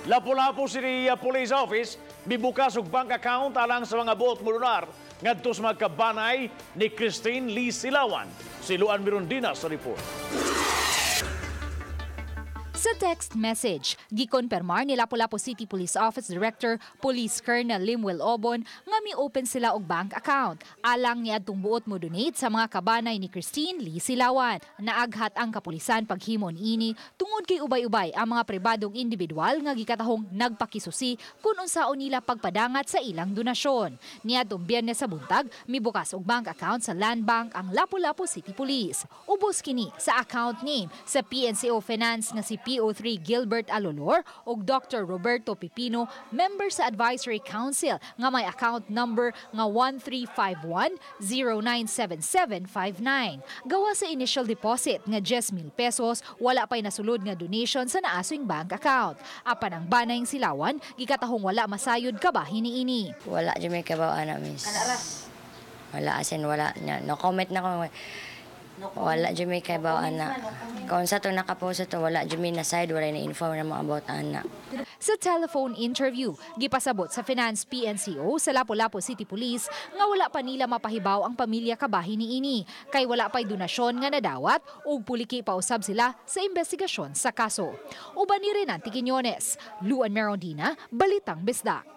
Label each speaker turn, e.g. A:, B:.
A: Lapu-lapu City Police Office mibukas og bank account alang sa mga buot mulunar ngadto sa mga kabanay ni Christine Lee Silawan. Siluan Mirondina sa report.
B: Sa text message, gikonpermar ni Lapu-lapu City Police Office Director Police Colonel Limwell Obon nga mi-open sila og bank account. Alang niadtong buot mo donate sa mga kabanay ni Christine Lee Silawan. Naaghat ang kapolisan paghimon ini tungod kay ubay-ubay ang mga pribadong individual nga gikatahong nagpakisusi kung unsaon nila pagpadangat sa ilang donasyon. Niadtong Biyernes sa buntag, mibukas og bank account sa Land Bank ang Lapu-lapu City Police. Ubos kini sa account name sa PNCO Finance nga si PO3 Gilbert Alolor o Dr. Roberto Pipino, member sa Advisory Council nga may account number nga 1351097759. Gawa sa initial deposit nga 10,000 pesos, wala pa'y nasulod nga donation sa naaswing bank account. Apan ang banayng Silawan, gikatahong wala masayod kabahin niini.
C: Wala dyan may kabawaan na, miss. Wala, as in wala. No comment na ko. Wala dyan may kabawaan na. Kung sa ito nakapost ito, wala dyan may na-side, wala na-inform na mga about anak.
B: Sa telephone interview, gipasabot sa Finance PNCO sa Lapu-lapu City Police nga wala pa nila mapahibaw ang pamilya kabahin niini kay wala pa'y donasyon nga nadawat ug puliki pausab sila sa investigasyon sa kaso. Uban ni Renan Tiquiñones, Luan Mirondina, Balitang Bisdak.